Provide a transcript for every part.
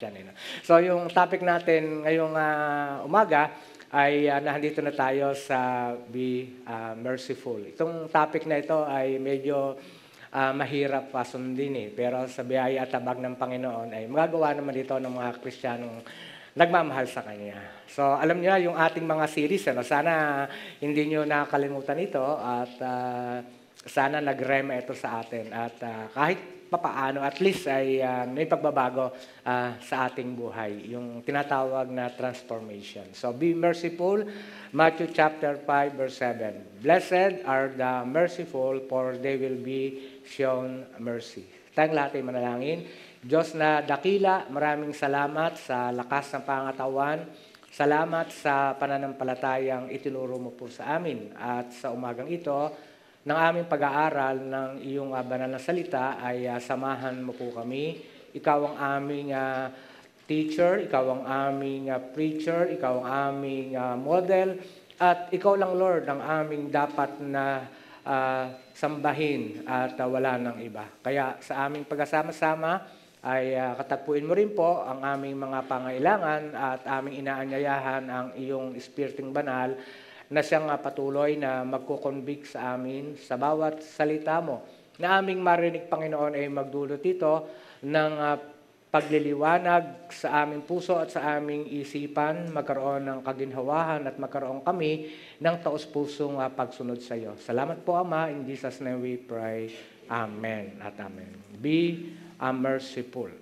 Yan, eh, no? So yung topic natin ngayong umaga ay nandito na tayo sa Be Merciful. Itong topic na ito ay medyo mahirap sundin eh. Pero sa biyaya at tabag ng Panginoon ay magagawa naman dito ng mga Kristiyanong nagmamahal sa Kanya. So alam niyo yung ating mga series, ano? Sana hindi niyo nakalimutan ito at sana nagrema ito sa atin. At kahit papaano, at least ay may pagbabago sa ating buhay. Yung tinatawag na transformation. So, be merciful. Matthew chapter 5, verse 7. Blessed are the merciful, for they will be shown mercy. Tayong lahat ay manalangin. Diyos na dakila, maraming salamat sa lakas ng pangatawan. Salamat sa pananampalatayang itinuro mo po sa amin. At sa umagang ito, ng aming pag-aaral ng iyong banal na salita ay samahan mo po kami. Ikaw ang aming teacher, ikaw ang aming preacher, ikaw ang aming model, at ikaw lang, Lord, ang aming dapat na sambahin at wala ng iba. Kaya sa aming pagkasama-sama ay katagpuin mo rin po ang aming mga pangailangan at aming inaanyayahan ang iyong Espiritung Banal na siyang patuloy na magkukonvict sa amin sa bawat salita mo. Na aming marinig, Panginoon, ay magdulot ito ng pagliliwanag sa aming puso at sa aming isipan, magkaroon ng kaginhawahan at magkaroon kami ng taos-pusong pagsunod sa iyo. Salamat po, Ama. In Jesus' name we pray. Amen at amen. Be merciful.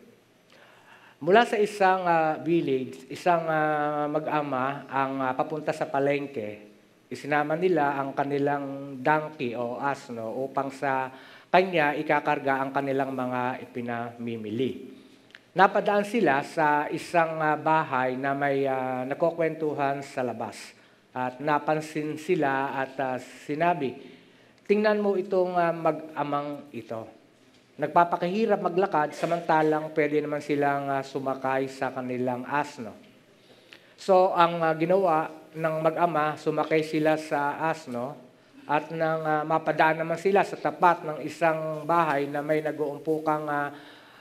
Mula sa isang village, isang mag-ama ang papunta sa palengke. Isinama nila ang kanilang donkey o asno upang sa kanya ikakarga ang kanilang mga ipinamimili. Napadaan sila sa isang bahay na may nakukwentuhan sa labas. At napansin sila at sinabi, tingnan mo itong mag-amang ito. Nagpapakahirap maglakad samantalang pwede naman silang sumakay sa kanilang asno. So ang ginawa ng mag-ama, sumakay sila sa asno at nang mapadaan naman sila sa tapat ng isang bahay na may nag-uumpukang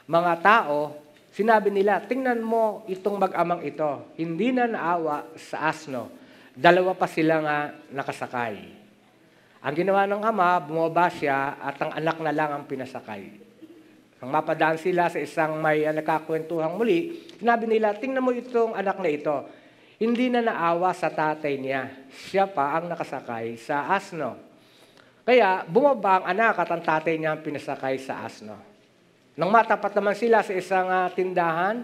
mga tao, sinabi nila, tingnan mo itong mag-amang ito, hindi na naawa sa asno, dalawa pa silang nakasakay. Ang ginawa ng ama, bumaba siya at ang anak na lang ang pinasakay. Nang mapadaan sila sa isang may nakakwentuhang muli, sinabi nila, tingnan mo itong anak na ito, hindi na naawa sa tatay niya. Siya pa ang nakasakay sa asno. Kaya bumaba ang anak at ang tatay niya ang pinasakay sa asno. Nang matapat naman sila sa isang tindahan,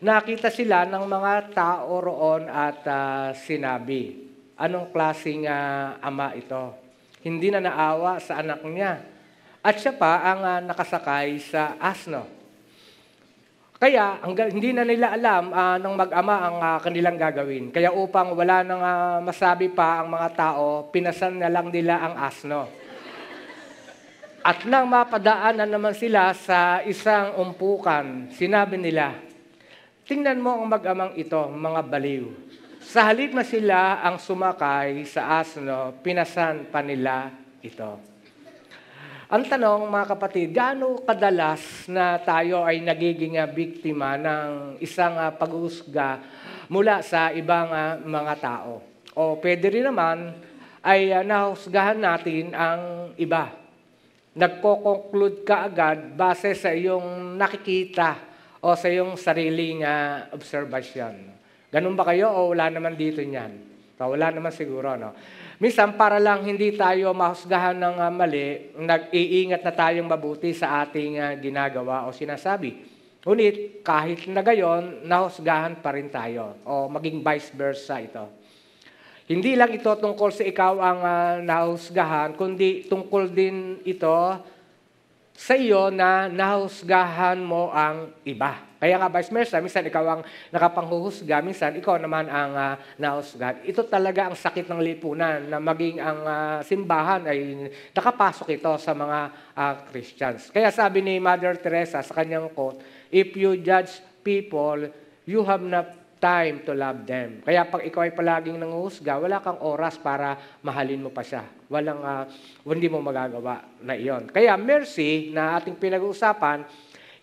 nakita sila ng mga tao roon at sinabi, anong klaseng ama ito? Hindi na naawa sa anak niya. At siya pa ang nakasakay sa asno. Kaya hindi na nila alam ng mag-ama ang kanilang gagawin. Kaya upang wala nang masabi pa ang mga tao, pinasan na lang nila ang asno. At nang mapadaanan naman sila sa isang umpukan, sinabi nila, tingnan mo ang mag-amang ito, mga baliw. Sa halip na sila ang sumakay sa asno, pinasan pa nila ito. Ang tanong, mga kapatid, gaano kadalas na tayo ay nagiging biktima ng isang pag-uusga mula sa ibang mga tao? O pwede rin naman ay nahusgahan natin ang iba. Nagko-conclude ka agad base sa iyong nakikita o sa iyong sariling obserbasyon. Ganun ba kayo o wala naman dito niyan? So, wala naman siguro, no? Minsan, para lang hindi tayo mahusgahan ng mali, nag-iingat na tayong mabuti sa ating ginagawa o sinasabi. Ngunit, kahit na gayon, nahusgahan pa rin tayo. O maging vice versa ito. Hindi lang ito tungkol sa ikaw ang nahusgahan, kundi tungkol din ito sa iyo na nahusgahan mo ang iba. Kaya nga vice versa, minsan ikaw ang nakapanghuhusga, minsan ikaw naman ang nahusgahan. Ito talaga ang sakit ng lipunan na maging ang simbahan ay nakapasok ito sa mga Christians. Kaya sabi ni Mother Teresa sa kanyang quote, if you judge people, you have not time to love them. Kaya pag ikaw ay palaging nanguhusga, wala kang oras para mahalin mo pa siya. Hindi mo magagawa na iyon. Kaya mercy na ating pinag-uusapan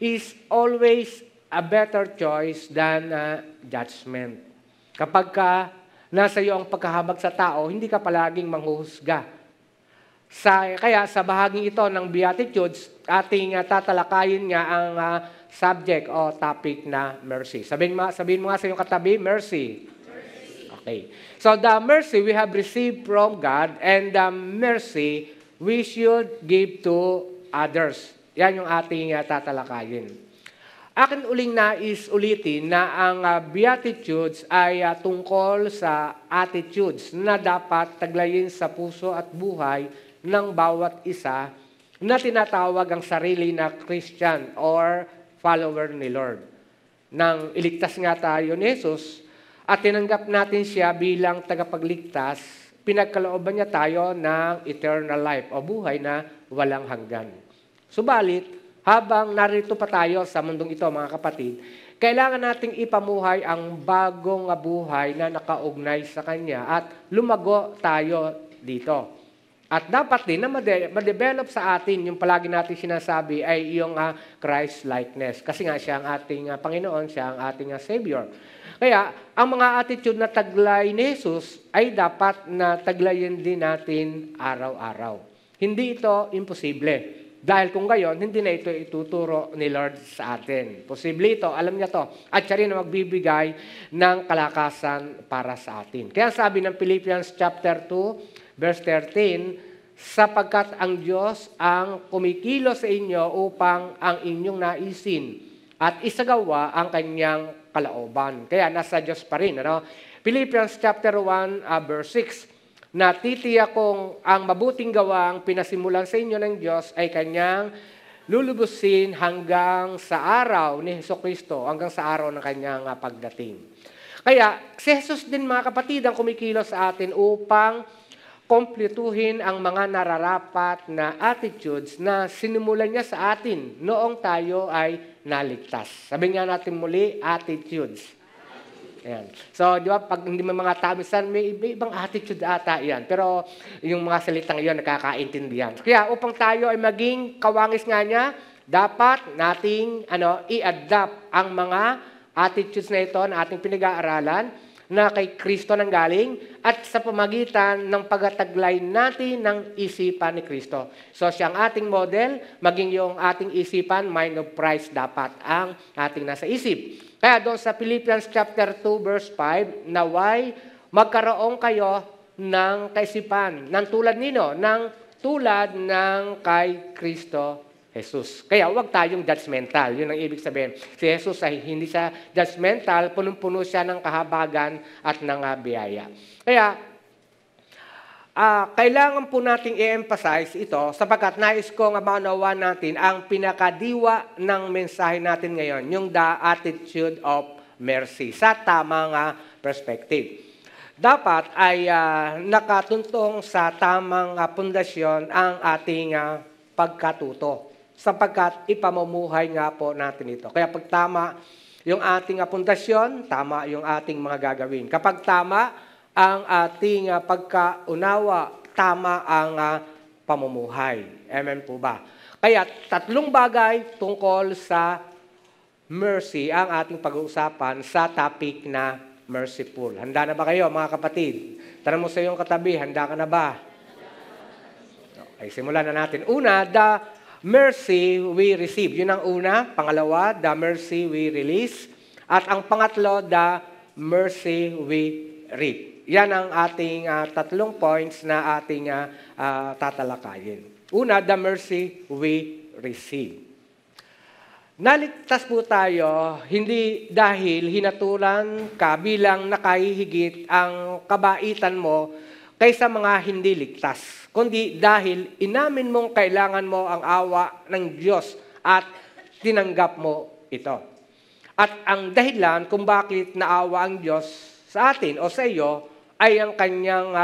is always a better choice than judgment. Kapag ka nasa iyo ang pagkahabag sa tao, hindi ka palaging manghuhusga. Kaya sa bahaging ito ng Beatitudes, ating tatalakayin nga ang subject o topic na mercy. Sabihin mo nga sa iyong katabi, mercy. Okay. So the mercy we have received from God and the mercy we should give to others. Yan yung ating tatalakayin. Akin uling nais ulitin na ang Beatitudes ay tungkol sa attitudes na dapat taglayin sa puso at buhay ng bawat isa na tinatawag ang sarili na Christian or follower ni Lord. Nang iligtas nga tayo ni Jesus at tinanggap natin siya bilang tagapagligtas, pinagkalooban niya tayo ng eternal life o buhay na walang hanggan. Subalit, habang narito pa tayo sa mundong ito, mga kapatid, kailangan nating ipamuhay ang bagong buhay na nakaugnay sa Kanya at lumago tayo dito. At dapat din na ma-develop sa atin, yung palagi natin sinasabi ay yung Christ-likeness. Kasi nga siya ang ating Panginoon, siya ang ating Savior. Kaya, ang mga attitude na taglay ni Jesus ay dapat na taglayin din natin araw-araw. Hindi ito imposible. Dahil kung gayon, hindi na ito ituturo ni Lord sa atin. Posible ito, alam niya to. At siya rin na magbibigay ng kalakasan para sa atin. Kaya sabi ng Philippians chapter 2, verse 13, sapagkat ang Diyos ang kumikilo sa inyo upang ang inyong naisin at isagawa ang kanyang kalooban. Kaya nasa Diyos pa rin. Ano? Philippians chapter 1, verse 6, natitiyak kong ang mabuting gawa ang pinasimulan sa inyo ng Diyos ay kanyang lulubusin hanggang sa araw ni Jesucristo, hanggang sa araw ng kanyang pagdating. Kaya si Jesus din, mga kapatid, ang kumikilos sa atin upang kompletuhin ang mga nararapat na attitudes na sinimulan niya sa atin noong tayo ay naligtas. Sabihin nga natin muli, attitudes. Ayan. So, di ba, pag hindi mo mga tamisan, may ibang attitude ata yan. Pero yung mga salitang iyon, nakakaintindihan. Kaya upang tayo ay maging kawangis nga niya, dapat nating i-adapt ang mga attitudes na ito na ating pinag-aaralan na kay Kristo nang galing at sa pamagitan ng pagataglay natin ng isipan ni Kristo. So siya ang ating model, maging yung ating isipan, mind of Christ dapat ang ating nasa isip. Kaya doon sa Philippians chapter 2 verse 5, naway magkaroon kayo ng kaisipan, ng tulad nino, ng tulad ng kay Kristo Jesus. Kaya huwag tayong judgmental. Yun ang ibig sabihin. Si Jesus ay hindi siya judgmental, punong-puno siya ng kahabagan at ng biyaya. Kaya, kailangan po nating i-emphasize ito sapagkat nais ko nga maunawa natin ang pinakadiwa ng mensahe natin ngayon, yung the attitude of mercy, sa tamang perspective. Dapat ay nakatuntong sa tamang pundasyon ang ating pagkatuto. Sapagkat ipamumuhay nga po natin ito. Kaya pag tama yung ating pundasyon, tama yung ating mga gagawin. Kapag tama ang ating pagkaunawa, tama ang pamumuhay. Amen po ba? Kaya tatlong bagay tungkol sa mercy ang ating pag-uusapan sa topic na merciful. Handa na ba kayo, mga kapatid? Tanong mo sa iyong katabi, handa ka na ba? Okay, simulan na natin. Una, the mercy we receive. Yun ang una. Pangalawa, the mercy we release. At ang pangatlo, the mercy we reap. Yan ang ating tatlong points na ating tatalakayin. Una, the mercy we receive. Naligtas po tayo hindi dahil hinatulan ka bilang nakahihigit ang kabaitan mo kaysa mga hindi ligtas, kundi dahil inamin mong kailangan mo ang awa ng Diyos at tinanggap mo ito. At ang dahilan kung bakit naawa ang Diyos sa atin o sa iyo ay ang kanyang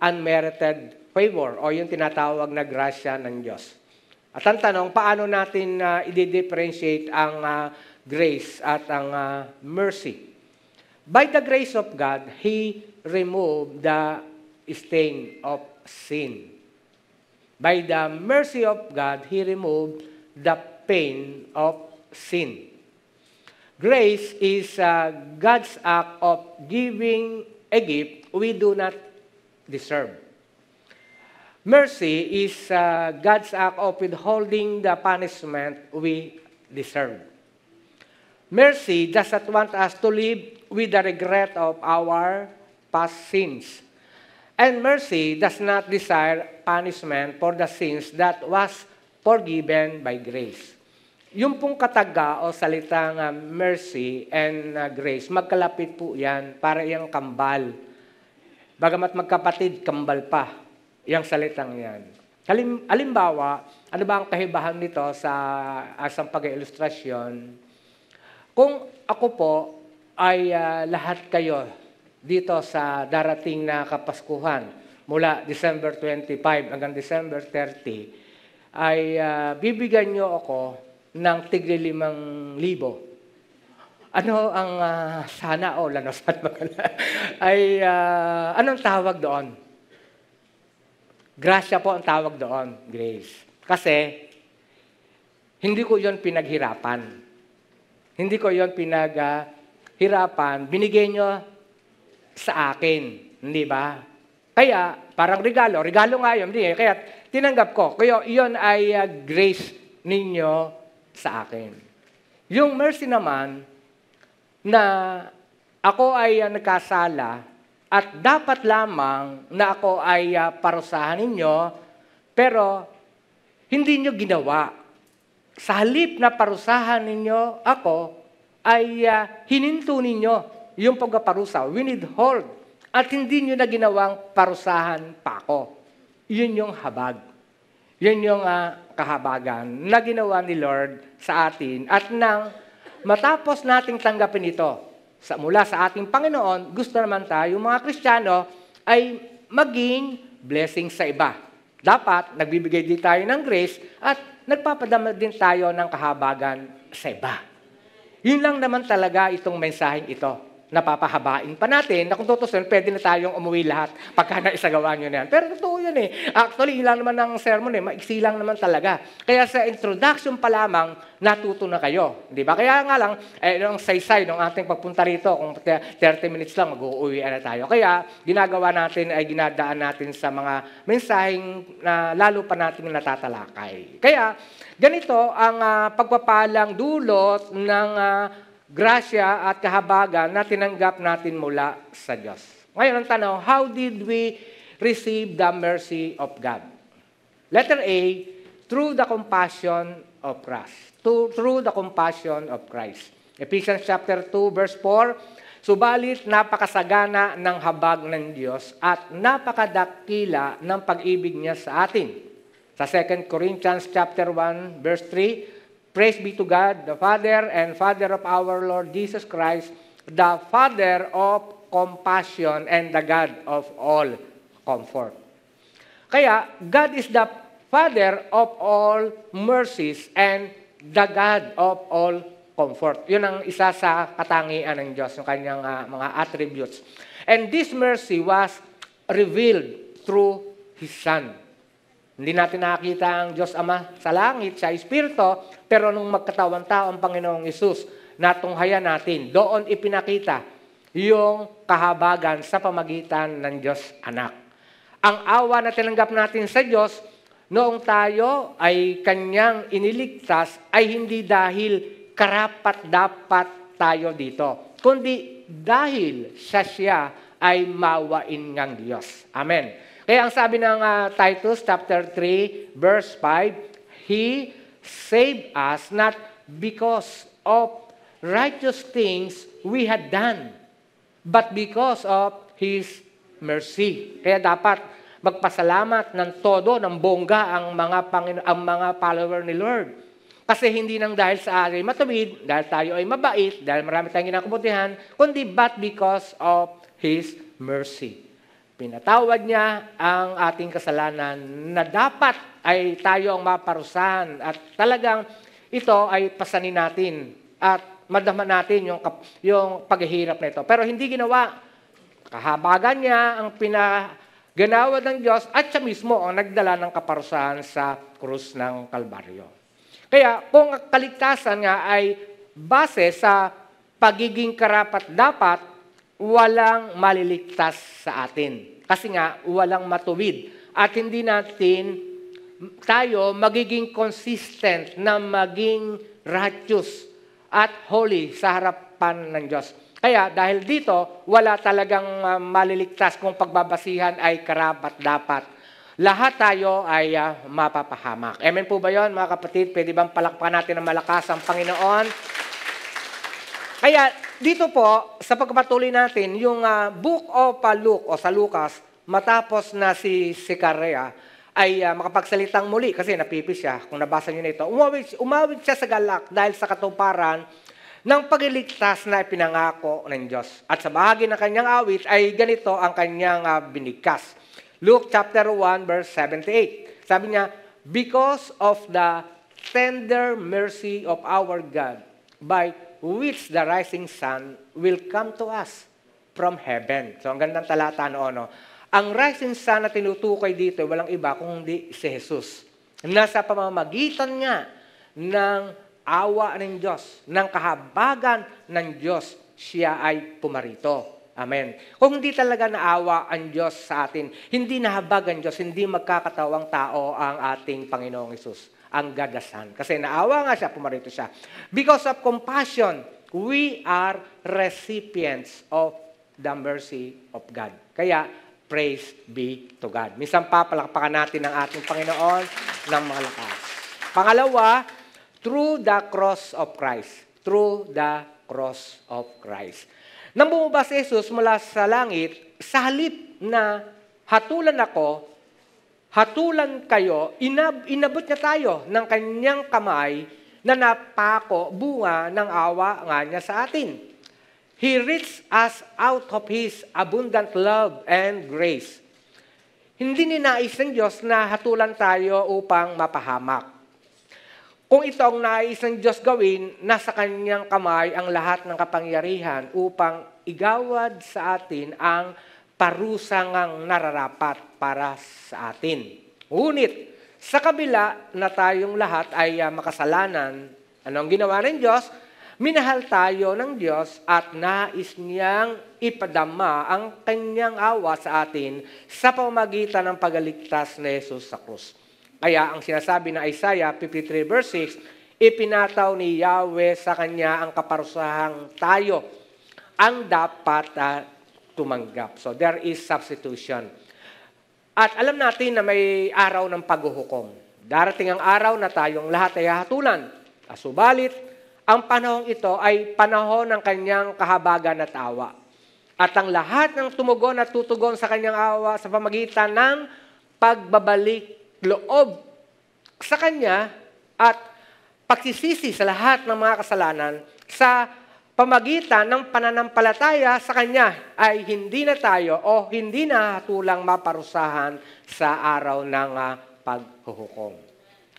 unmerited favor o yung tinatawag na grasya ng Diyos. At ang tanong, paano natin i-differentiate ang grace at ang mercy? By the grace of God, He removed the stain of sin. By the mercy of God, He removed the pain of sin. Grace is God's act of giving a gift we do not deserve. Mercy is God's act of withholding the punishment we deserve. Mercy does not want us to live with the regret of our past sins. And mercy does not desire punishment for the sins that was forgiven by grace. Yung pong kataga o salitang mercy and grace, magkalapit po yan para yung kambal. Bagamat magkapatid, kambal pa yung salitang yan. Halimbawa, ano ba ang kahibahan nito sa asang pag-ilustrasyon? Kung ako po ay lahat kayo dito sa darating na Kapaskuhan, mula December 25 hanggang December 30, ay bibigyan nyo ako ng tigli 5,000. Ano ang sana o lanasan ay anong tawag doon? Grasya po ang tawag doon, grace. Kasi hindi ko yon pinaghirapan. Hindi ko yon pinaghirapan. Binigay nyo sa akin, hindi ba? Kaya parang regalo nga yun, hindi eh. Kaya tinanggap ko. Kaya yon ay grace ninyo sa akin. Yung mercy naman, na ako ay nagkasala at dapat lamang na ako ay parusahan ninyo, pero hindi nyo ginawa. Sa halip na parusahan ninyo ako, ay hininto ninyo yung pagpaparusa, withhold, at hindi nyo na ginawang parusahan pa ako. Yun yung habag. Yun yung kahabagan na ginawa ni Lord sa atin. At nang matapos nating tanggapin ito mula sa ating Panginoon, gusto naman tayo, mga Kristiyano, ay maging blessing sa iba. Dapat, nagbibigay din tayo ng grace at nagpapadama din tayo ng kahabagan sa iba. Yun lang naman talaga itong mensaheng ito. Napapahabain pa natin na kung tutusin, pwede na tayong umuwi lahat pagka naisagawa nyo na yan. Pero totoo yun eh. Actually, ilang naman ng sermon eh. Maiksi lang naman talaga. Kaya sa introduction pa lamang, natuto na kayo. Di ba? Kaya nga lang, yung saysay ng ating pagpunta rito, kung 30 minutes lang, mag-uuwi na tayo. Kaya, ginagawa natin ay ginadaan natin sa mga mensaheng na lalo pa natin natatalakay. Kaya, ganito ang pagpapalang dulot ng grasya at kahabagan na tinanggap natin mula sa Diyos. Ngayon ang tanong, how did we receive the mercy of God? Letter A, through the compassion of Christ. Through the compassion of Christ. Ephesians chapter 2, verse 4, subalit napakasagana ng habag ng Diyos at napakadakila ng pag-ibig niya sa atin. Sa 2 Corinthians chapter 1, verse 3, praise be to God, the Father and Father of our Lord Jesus Christ, the Father of compassion and the God of all comfort. Kaya, God is the Father of all mercies and the God of all comfort. Yun ang isa sa katangian ng Diyos, yung kanyang mga attributes. And this mercy was revealed through His Son. Hindi natin nakakita ang Diyos Ama sa langit, sa Espiritu, pero nung magkatawan tao ang Panginoong Hesus, natunghayan natin, doon ipinakita yung kahabagan sa pamagitan ng Diyos Anak. Ang awa na tinanggap natin sa Diyos, noong tayo ay Kanyang iniligtas, ay hindi dahil karapat-dapat tayo dito, kundi dahil siya ay mawain ngang Diyos. Amen. Kaya ang sabi ng Titus chapter 3 verse 5, He saved us not because of righteous things we had done, but because of His mercy. Kaya dapat magpasalamat ng todo, ng bongga ang mga follower ni Lord. Kasi hindi nang dahil sa atin matuwid, dahil tayo ay mabait, dahil marami tayong ginakabutihan, kundi but because of His mercy. Pinatawad niya ang ating kasalanan na dapat ay tayo ang maparusahan at talagang ito ay pasanin natin at madama natin yung paghihirap na ito. Pero hindi ginawa. Kahabagan niya ang pinaganawa ng Diyos at siya mismo ang nagdala ng kaparusahan sa krus ng Kalbaryo. Kaya kung kaligtasan nga ay base sa pagiging karapat-dapat, walang maliligtas sa atin. Kasi nga, walang matuwid. At hindi natin tayo magiging consistent na maging righteous at holy sa harapan ng Diyos. Kaya dahil dito, wala talagang maliligtas kung pagbabasihan ay karapat-dapat. Lahat tayo ay mapapahamak. Amen po ba yun, mga kapatid? Pwede bang palakpakan natin ng malakas ang Panginoon? Kaya dito po, sa pagpatuloy natin, yung book of Luke o sa Lucas, matapos na si Sekaria, ay makapagsalitang muli kasi napipis siya. Kung nabasa niyo na ito, umawit siya sa galak dahil sa katuparan ng pagliligtas na ipinangako ng Diyos. At sa bahagi ng kanyang awit ay ganito ang kanyang binigkas. Luke chapter 1 verse 78. Sabi niya, because of the tender mercy of our God, by which the rising sun will come to us from heaven. So ang gandang talata noon. No? Ang rising sun na tinutukoy dito, walang iba kundi si Jesus. Nasa pamamagitan nga ng awa ng Diyos, ng kahabagan ng Diyos, siya ay pumarito. Amen. Kung hindi talaga naawa ang Diyos sa atin, hindi nahabag ang Diyos, hindi magkakatawang tao ang ating Panginoong Hesus, ang God the Son. Kasi naawa nga siya, pumarito siya. Because of compassion, we are recipients of the mercy of God. Kaya, praise be to God. Minsan papalakpakan natin ang ating Panginoon ng malakas. Pangalawa, through the cross of Christ. Through the cross of Christ. Nang bumaba si Jesus mula sa langit, sa halip na hatulan ako, hatulan kayo, inabot niya tayo ng kanyang kamay na napako bunga ng awa nga niya sa atin. He reached us out of His abundant love and grace. Hindi ninais ng Diyos na hatulan tayo upang mapahamak. Kung ito ang nais ng Diyos gawin, nasa kanyang kamay ang lahat ng kapangyarihan upang igawad sa atin ang parusangang nararapat para sa atin. Ngunit, sa kabila na tayong lahat ay makasalanan, anong ginawa ng Diyos? Minahal tayo ng Diyos at nais niyang ipadama ang kanyang awa sa atin sa pamamagitan ng pagaligtas ni Jesus sa krus. Kaya ang sinasabi ng Isaiah 53 verse 6, ipinataw ni Yahweh sa kanya ang kaparusahang tayo ang dapat tumanggap. So there is substitution. At alam natin na may araw ng paghuhukom. Darating ang araw na tayong lahat ay hatulan. Subalit, ang panahong ito ay panahon ng kanyang kahabagan at awa. At ang lahat ng tumugon at tutugon sa kanyang awa sa pamagitan ng pagbabalik loob sa kanya at pagsisisi sa lahat ng mga kasalanan sa pamagitan ng pananampalataya sa kanya ay hindi na tayo o hindi na hatulang maparusahan sa araw ng paghuhukom.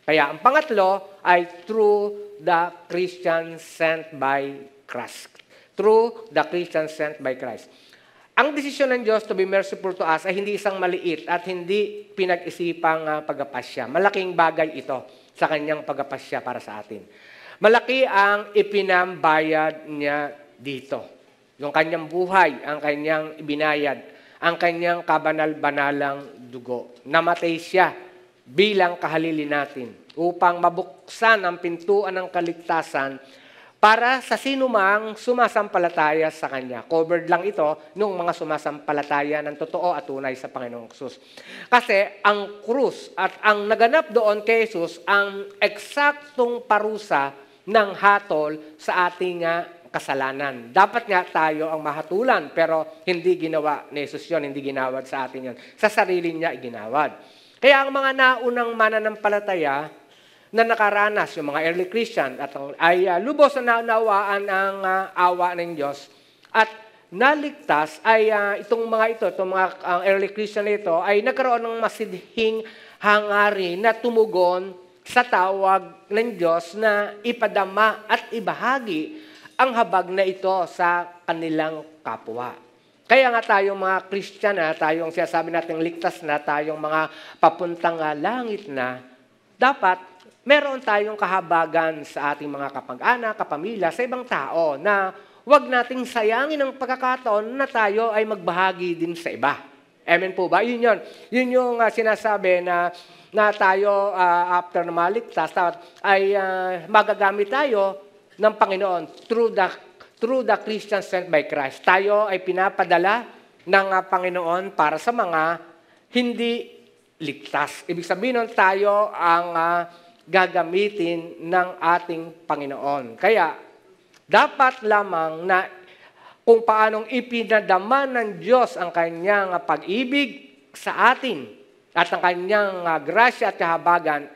Kaya ang pangatlo ay through the Christian sent by Christ. Through the Christian sent by Christ. Ang desisyon ng Diyos to be merciful to us ay hindi isang maliit at hindi pinag-isipang pagapasya. Malaking bagay ito sa kanyang pagapasya para sa atin. Malaki ang ipinambayad niya dito. Yung kanyang buhay, ang kanyang ibinayad, ang kanyang kabanal-banalang dugo. Namatay siya bilang kahalili natin upang mabuksan ang pintuan ng kaligtasan para sa sinumang sumasampalataya sa Kanya. Covered lang ito nung mga sumasampalataya ng totoo at tunay sa Panginoong Jesus. Kasi ang krus at ang naganap doon kay Jesus ang eksaktong parusa ng hatol sa ating kasalanan. Dapat nga tayo ang mahatulan, pero hindi ginawa ni Jesus yun, hindi ginawad sa atin yun. Sa sarili niya iginawad. Kaya ang mga naunang mananampalataya na nakaranas, yung mga early Christian, ay lubos na naunawaan ang awa ng Diyos. At naligtas ay itong mga early Christian na ito, ay nagkaroon ng masidhing hangarin na tumugon sa tawag ng Diyos na ipadama at ibahagi ang habag na ito sa kanilang kapwa. Kaya nga tayong mga Christian tayong sinasabi natin ligtas na, tayong mga papuntang langit na, dapat meron tayong kahabagan sa ating mga kapag-anak, kapamilya, sa ibang tao na huwag nating sayangin ang pagkakataon na tayo ay magbahagi din sa iba. Amen po ba? Yun yun. Yun yung sinasabi na tayo after na maligtas ay magagamit tayo ng Panginoon through the Christian sent by Christ. Tayo ay pinapadala ng Panginoon para sa mga hindi ligtas. Ibig sabihin nun, tayo ang gagamitin ng ating Panginoon. Kaya, dapat lamang na kung paanong ipinadama ng Diyos ang kanyang pag-ibig sa atin at ang kanyang grasya at kahabagan,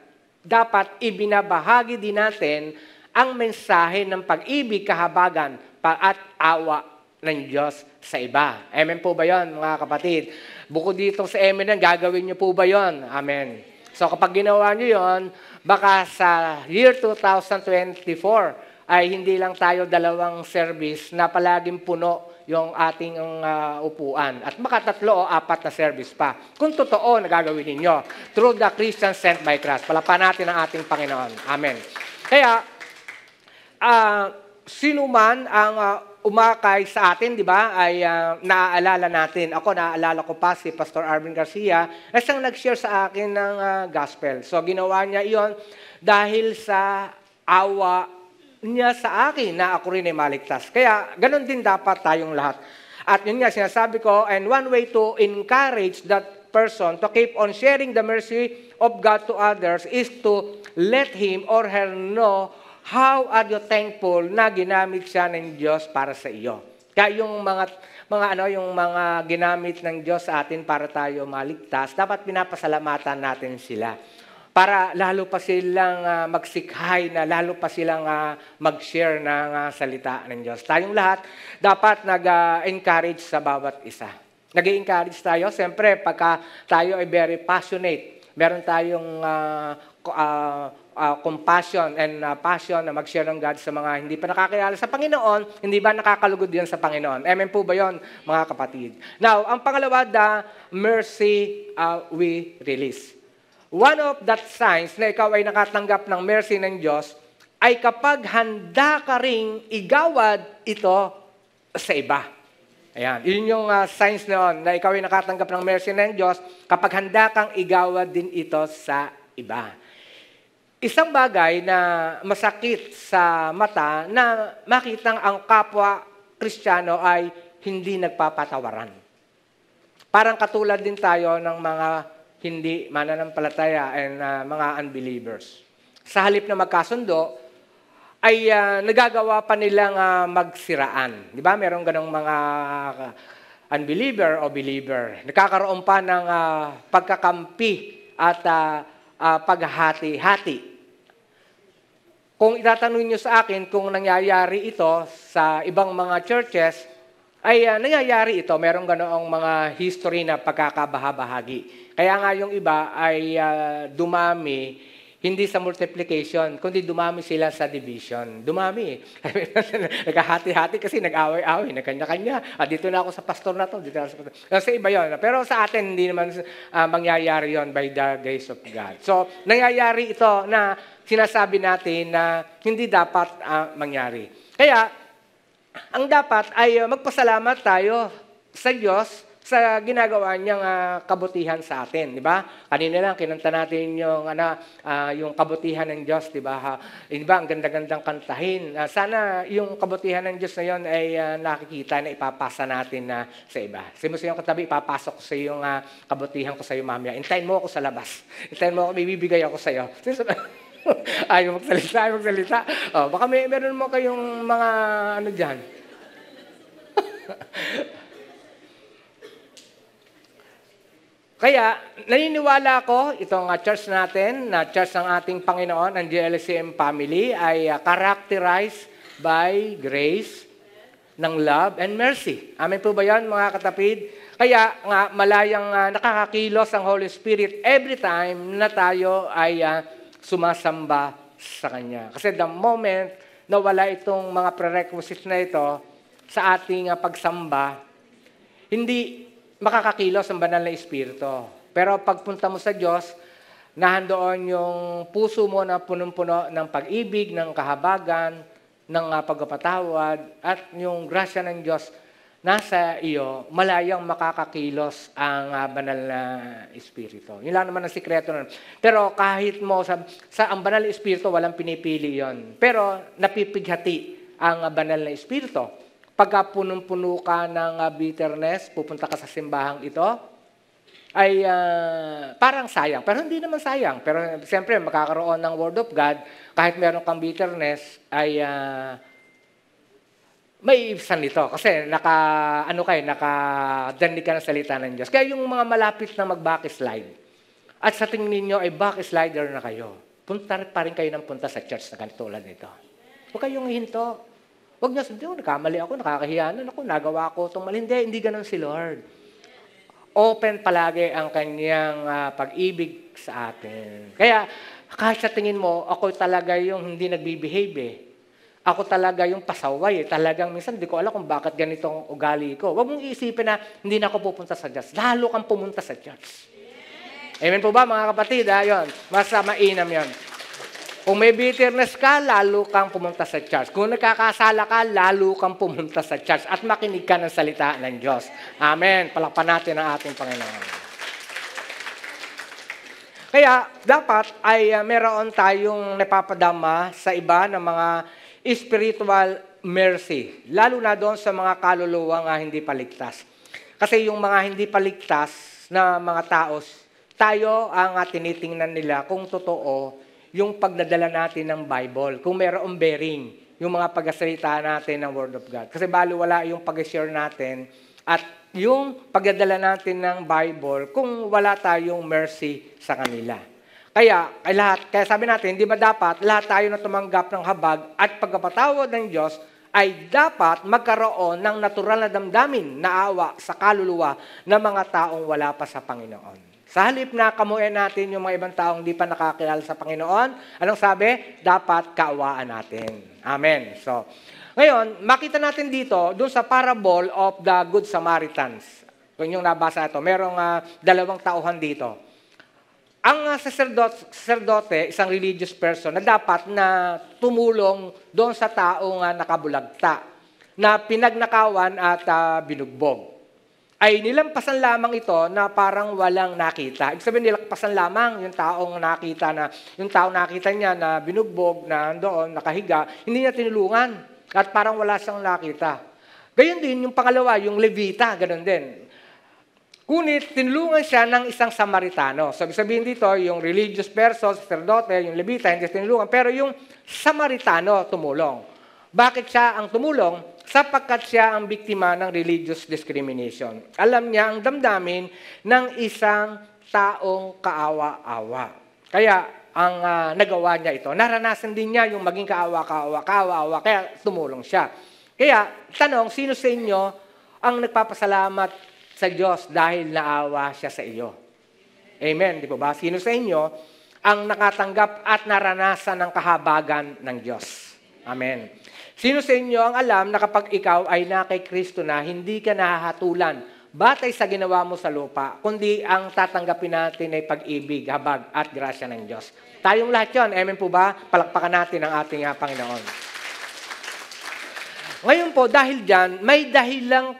dapat ibinabahagi din natin ang mensahe ng pag-ibig, kahabagan at awa ng Diyos sa iba. Amen po ba yun, mga kapatid? Bukod dito sa amen yan, gagawin niyo po ba yun? Amen. So kapag ginawa niyo yun, baka sa year 2024, ay hindi lang tayo dalawang service na palaging puno yung ating upuan. At baka 3 o 4 na service pa. Kung totoo na gagawin ninyo, through the Christian sent by Christ. Palapan natin ang ating Panginoon. Amen. Kaya, sino man ang umakay sa atin, di ba, ay naaalala natin. Ako, naaalala ko pa si Pastor Arvin Garcia na siyang nag-share sa akin ng gospel. So, ginawa niya iyon dahil sa awa niya sa akin na ako rin ay maligtas. Kaya, ganun din dapat tayong lahat. At yun nga, sinasabi ko, and one way to encourage that person to keep on sharing the mercy of God to others is to let him or her know how are you thankful na ginamit siya ng Diyos para sa iyo. Kaya yung mga ginamit ng Diyos sa atin para tayo maligtas, dapat pinapasalamatan natin sila. Para lalo pa silang magsikhay na lalo pa silang mag-share ng salita ng Diyos. Tayong lahat dapat nag-encourage sa bawat isa. Nag-encourage tayo, siyempre, pagka tayo ay very passionate, meron tayong compassion and passion na mag-share ng God sa mga hindi pa nakakilala sa Panginoon, hindi ba nakakalugod yan sa Panginoon? Amen po ba yun, mga kapatid? Now, ang pangalawa, the mercy we release. One of that signs na ikaw ay nakatanggap ng mercy ng Diyos ay kapag handa ka ring igawad ito sa iba. Ayan, yun yung signs noon na ikaw ay nakatanggap ng mercy ng Diyos kapag handa kang igawad din ito sa iba. Isang bagay na masakit sa mata na makitang ang kapwa Kristiyano ay hindi nagpapatawaran. Parang katulad din tayo ng mga hindi mananampalataya and mga unbelievers. Sa halip na magkasundo, ay nagagawa pa nilang magsiraan. Di ba? Merong ganong mga unbeliever o believer. Nagkakaroon pa ng pagkakampi at paghahati-hati. Kung itatanong niyo sa akin kung nangyayari ito sa ibang mga churches, ay nangyayari ito. Merong ganoong mga history na pagkakabahabahagi. Kaya nga yung iba ay dumami, hindi sa multiplication, kundi dumami sila sa division. Dumami. Nagkahati-hati kasi nag-away-away, nagkanya-kanya. Dito na ako sa pastor na to. Dito na sa pastor. Kasi iba yun. Pero sa atin, hindi naman mangyayari yon by the grace of God. So, nangyayari ito na sinasabi natin na hindi dapat mangyari. Kaya, ang dapat ay magpasalamat tayo sa Diyos sa ginagawa niyang kabutihan sa atin, di ba? Kanina lang kinanta natin yung kabutihan ng Diyos, di ba? Di ba ang ganda-gandang kantahin. Sana yung kabutihan ng Diyos na yon ay nakikita na ipapasa natin sa iba. Sino sa iyong katabi, ipapasok ko sa iyong kabutihan ko sa iyo mamaya. Intayin mo ako sa labas. Intayin mo ako, may bibigay ako sa iyo. Ayaw magsalita. Baka meron mo kayong mga dyan. Kaya, naniniwala ko, itong church natin, na church ng ating Panginoon, ang GLCM family, ay characterized by grace, ng love, and mercy. Amen po ba yan, mga katapid? Kaya nga, malayang nakakakilos ang Holy Spirit every time na tayo ay sumasamba sa Kanya. Kasi the moment na wala itong mga prerequisites na ito sa ating pagsamba, hindi makakakilos ang banal na Espiritu. Pero pagpunta mo sa Diyos, nahandoon yung puso mo na punong-puno ng pag-ibig, ng kahabagan, ng pagpapatawad at yung grasya ng Diyos nasa iyo, malayang makakakilos ang banal na Espiritu. Yun lang naman ang sikreto nun. Pero kahit mo sa ang banal na Espiritu, walang pinipili yon. Pero napipighati ang banal na Espiritu. Pagka punong-puno ka ng bitterness, pupunta ka sa simbahang ito, ay parang sayang. Pero hindi naman sayang. Pero siyempre, makakaroon ng Word of God, kahit meron kang bitterness, ay may ibsan nito. Kasi nakadanig ka ng salita ng Diyos. Kaya yung mga malapit na mag-backslide, at sa tingin ninyo ay backslider na kayo, punta pa rin kayo ng punta sa church na ganito tulad nito. Huwag kayong hinto. Huwag nyo sabihin, nagkamali ako, nakakahiyanan ako, nagawa ko itong mali. Hindi ganun si Lord. Open palagi ang kanyang pag-ibig sa atin. Kaya, kahit sa tingin mo, ako talaga yung hindi nagbe-behave Ako talaga yung pasaway. Talagang minsan, hindi ko alam kung bakit ganitong ugali ko. Huwag mong iisipin na hindi na ako pupunta sa church. Lalo kang pumunta sa church. Amen po ba, mga kapatid? Yun. Mas mainam yun. Kung may bitterness ka, lalo kang pumunta sa church. Kung nagkakasala ka, lalo kang pumunta sa church. At makinig ka ng salita ng Diyos. Amen. Palakpan natin ang ating Panginoon. Kaya, dapat ay meron tayong napapadama sa iba ng mga spiritual mercy. Lalo na doon sa mga kaluluwa nga hindi paligtas. Kasi yung mga hindi paligtas na mga tayo ang tinitingnan nila kung totoo yung pagdadala natin ng Bible. Kung mayroong bearing, yung mga pagsasalita natin ng Word of God. Kasi baliwala yung pag-share natin at yung pagdadala natin ng Bible kung wala tayong mercy sa kanila. Kaya sabi natin, hindi ba dapat lahat tayo na tumanggap ng habag at pagpapatawad ng Diyos ay dapat magkaroon ng natural na damdamin na awa sa kaluluwa ng mga taong wala pa sa Panginoon. Sa halip na kamuin natin yung mga ibang taong hindi pa nakakilala sa Panginoon, anong sabi? Dapat kaawaan natin. Amen. So, ngayon, makita natin dito, dun sa parable of the Good Samaritans. Kung yung nabasa ito, merong dalawang tauhan dito. Ang sacerdote, isang religious person, na dapat na tumulong doon sa taong nakabulagta, na pinagnakawan at binugbog. Ay nilampasan lamang ito na parang walang nakita. Ibig sabihin, nilampasan lamang yung taong nakita niya na binugbog, na doon, nakahiga, hindi niya tinulungan at parang wala siyang nakita. Gayon din, yung pangalawa, yung Levita, ganun din. Ngunit, tinulungan siya ng isang Samaritano. So, sabihin dito, yung religious person, sacerdote, yung Levita, hindi tinulungan. Pero yung Samaritano tumulong. Bakit siya ang tumulong? Sapagkat siya ang biktima ng religious discrimination. Alam niya ang damdamin ng isang taong kaawa-awa. Kaya, ang nagawa niya ito, naranasan din niya yung maging kaawa-awa, kaya tumulong siya. Kaya, tanong, sino sa inyo ang nagpapasalamat sa Diyos dahil naawa siya sa iyo? Amen, di po ba? Sino sa inyo ang nakatanggap at naranasan ng kahabagan ng Diyos? Amen. Sino sa inyo ang alam na kapag ikaw ay na kay Kristo na, hindi ka nahahatulan batay sa ginawa mo sa lupa, kundi ang tatanggapin natin ay pag-ibig, habag at grasya ng Diyos. Tayong lahat yun. Amen po ba? Palakpakan natin ang ating Panginoon. Ngayon po, dahil dyan, may dahilan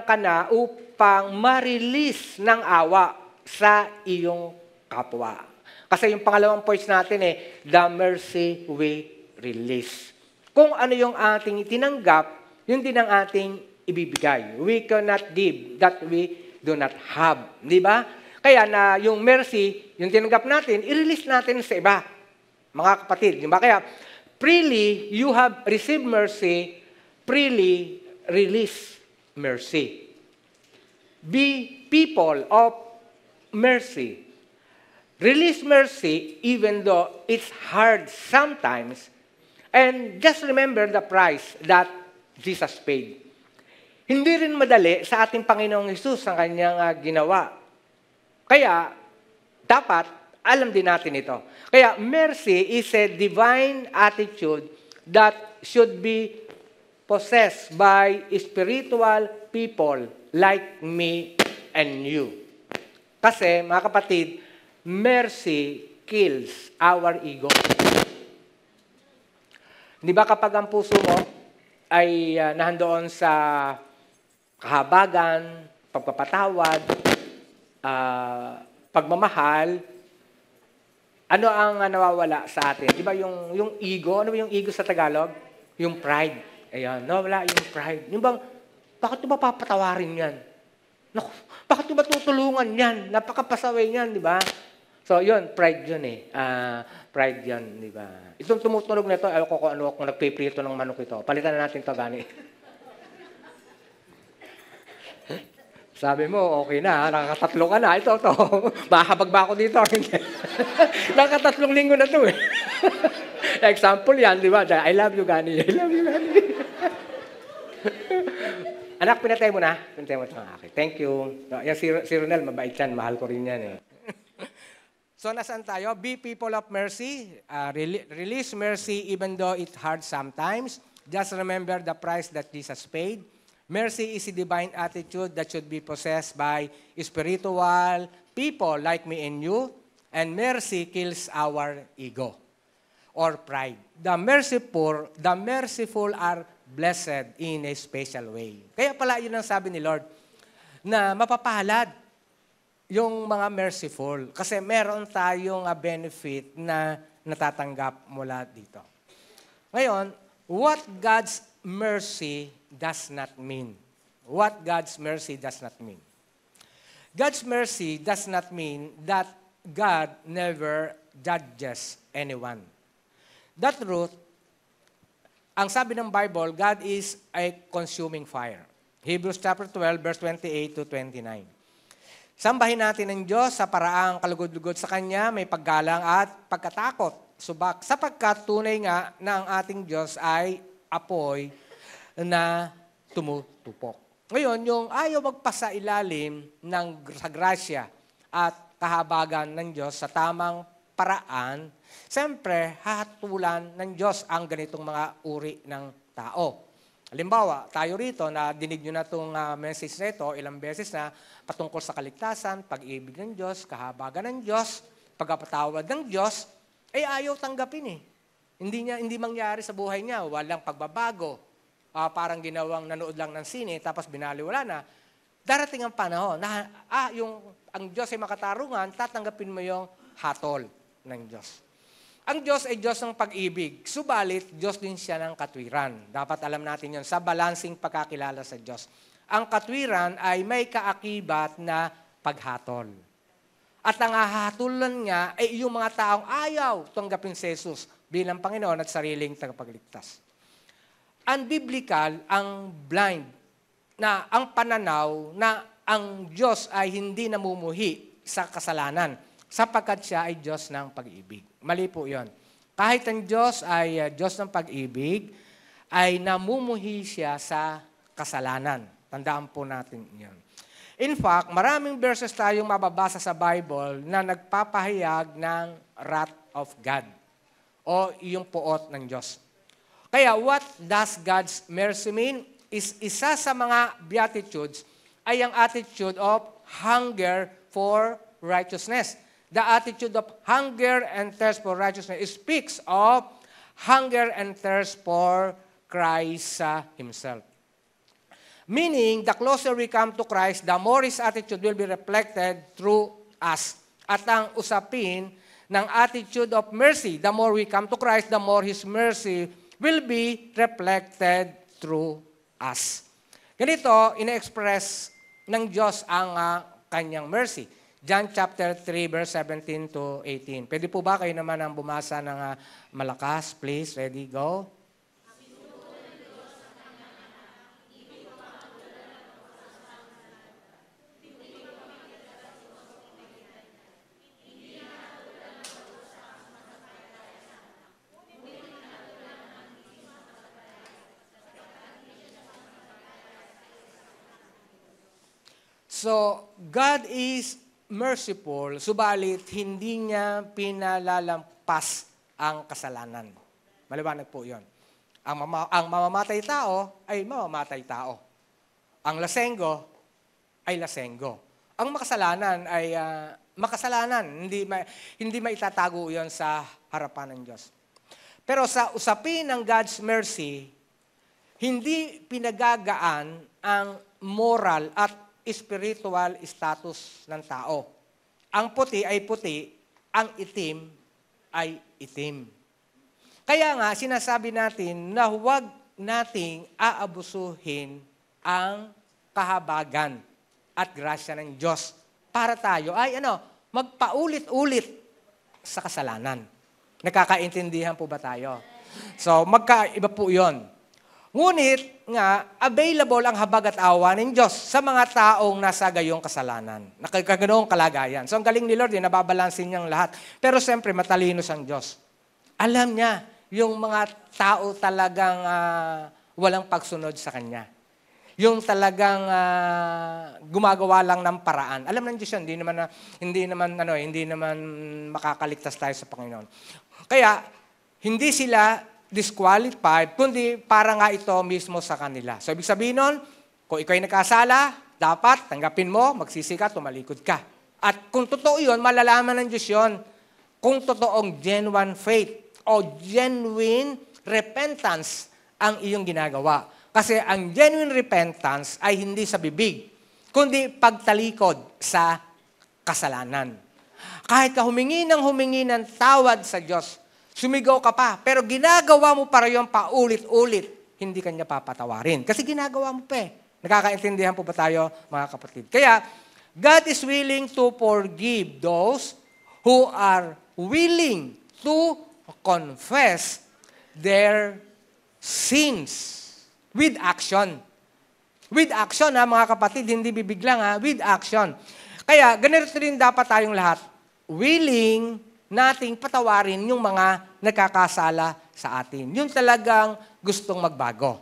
ka na upang ma-release ng awa sa iyong kapwa. Kasi yung pangalawang point natin the mercy we release. Kung ano yung ating itinanggap, yun din ang ating ibibigay. We cannot give that we do not have. Di ba? Kaya na yung mercy, yung tinanggap natin, i-release natin sa iba. Mga kapatid, di ba? Kaya, freely you have received mercy, freely release mercy. Be people of mercy. Release mercy even though it's hard sometimes. And just remember the price that Jesus paid. Hindi rin madali sa ating Panginoong Hesus ang kanyang ginawa. Kaya, dapat alam din natin ito. Kaya, mercy is a divine attitude that should be possessed by spiritual people like me and you. Kasi, mga kapatid, mercy kills our ego. Di ba kapag ang puso mo ay nahandoon sa kahabagan, pagpapatawad, pagmamahal, ano ang nawawala sa atin? Di ba yung ego? Ano ba yung ego sa Tagalog? Yung pride. Ayan, nawawala yung pride. Yung bang, bakit ba papatawarin yan? Naku, bakit ba tutulungan yan? Napakapasaway yan, di ba? So, yun, pride yun eh. Pride yan, di ba? Itong tumutunog na ito, ayoko kung ano, kung nagpiprito ng manok ito. Palitan na natin ito, gani. Sabi mo, okay na, nakakatatlo ka na. Ito. Makakabag ba ako dito? Nakakatatlong linggo na ito eh. Example yan, di ba? I love you, Gani. I love you, Gani. Anak, pinatay mo na. Pinatay mo ito. Okay, thank you. Yan, si Ronel, mabait yan. Mahal ko rin yan eh. So, nasaan tayo? Be people of mercy. Release mercy even though it's hard sometimes. Just remember the price that Jesus paid. Mercy is a divine attitude that should be possessed by spiritual people like me and you. And mercy kills our ego or pride. The merciful are blessed in a special way. Kaya pala yun ang sabi ni Lord, na mapapalad yung mga merciful. Kasi meron tayong benefit na natatanggap mula dito. Ngayon, what God's mercy does not mean. What God's mercy does not mean. God's mercy does not mean that God never judges anyone. That truth, ang sabi ng Bible, God is a consuming fire. Hebrews chapter 12, verse 28 to 29. Sambahin natin ang Diyos sa paraang kalugod-lugod sa Kanya, may paggalang at pagkatakot. Sapagkat tunay nga na ang ating Diyos ay apoy na tumutupok. Ngayon, yung ayaw magpasailalim sa grasya at kahabagan ng Diyos sa tamang paraan, siyempre, hahatulan ng Diyos ang ganitong mga uri ng tao. Halimbawa, tayo rito, na dinig nyo na itong message na ito, ilang beses na, patungkol sa kaligtasan, pag-ibig ng Diyos, kahabagan ng Diyos, pagpapatawad ng Diyos, ay ayaw tanggapin eh. Hindi mangyari sa buhay niya, walang pagbabago. Parang ginawang nanood lang ng sine, tapos binaliwala na. Darating ang panahon na ang Diyos ay makatarungan, tatanggapin mo yung hatol ng Diyos. Ang Diyos ay Diyos ng pag-ibig, subalit Diyos din siya ng katwiran. Dapat alam natin yun sa balancing pagkakilala sa Diyos. Ang katwiran ay may kaakibat na paghatol. At ang hahatulan niya ay yung mga taong ayaw tanggapin si Jesus bilang Panginoon at sariling tagapagligtas. Unbiblical ang blind na ang pananaw na ang Diyos ay hindi namumuhi sa kasalanan sapagkat siya ay Diyos ng pag-ibig. Mali po yun. Kahit ang Diyos ay Diyos ng pag-ibig, ay namumuhi siya sa kasalanan. Tandaan po natin yun. In fact, maraming verses tayong mababasa sa Bible na nagpapahayag ng wrath of God o yung puot ng Diyos. Kaya what does God's mercy mean? Isa sa mga beatitudes ay ang attitude of hunger for righteousness. The attitude of hunger and thirst for righteousness speaks of hunger and thirst for Christ Himself. Meaning, the closer we come to Christ, the more His attitude will be reflected through us. At ang usapin ng attitude of mercy, the more we come to Christ, the more His mercy will be reflected through us. Ganito, ine-express ng Diyos ang kanyang mercy. John chapter 3, verse 17 to 18. Pwede po ba kayo naman ang bumasa ng malakas? Please, ready, go. So, God is merciful, subalit hindi niya pinalalampas ang kasalanan. Maliwanag po yun. Ang mamamatay tao ay mamamatay tao. Ang lasenggo ay lasenggo. Ang makasalanan ay makasalanan. Hindi maitatago yun sa harapan ng Diyos. Pero sa usapin ng God's mercy, hindi pinagagaan ang moral at spiritual status ng tao. Ang puti ay puti, ang itim ay itim. Kaya nga, sinasabi natin na huwag nating aabusuhin ang kahabagan at grasya ng Diyos para tayo ay magpaulit-ulit sa kasalanan. Nakakaintindihan po ba tayo? So, magkaiba po yun. Ngunit nga, available ang habag at awa ng Diyos sa mga taong nasa gayong kasalanan. Nakaganoong kalagayan. So, ang galing ni Lord, nababalansin niyang lahat. Pero siyempre, matalino siyang Diyos. Alam niya yung mga tao talagang walang pagsunod sa Kanya. Yung talagang gumagawa lang ng paraan. Alam ng Diyos yan, hindi naman makakaligtas tayo sa Panginoon. Kaya, hindi sila disqualified, kundi para nga ito mismo sa kanila. So, ibig sabihin nun, kung ikaw ay nagkasala, dapat tanggapin mo, magsisi ka, tumalikod ka. At kung totoo yun, malalaman ng Diyos yun, kung totoong genuine faith o genuine repentance ang iyong ginagawa. Kasi ang genuine repentance ay hindi sa bibig, kundi pagtalikod sa kasalanan. Kahit ka humingi ng tawad sa Diyos, sumigaw ka pa, pero ginagawa mo para yung paulit-ulit, hindi kanya papatawarin. Kasi ginagawa mo pa eh. Nakakaintindihan po ba tayo, mga kapatid? Kaya, God is willing to forgive those who are willing to confess their sins. With action. With action, mga kapatid, hindi bibig lang, with action. Kaya, ganito rin dapat tayong lahat. Willing nating patawarin yung mga nagkakasala sa atin. Yung talagang gustong magbago.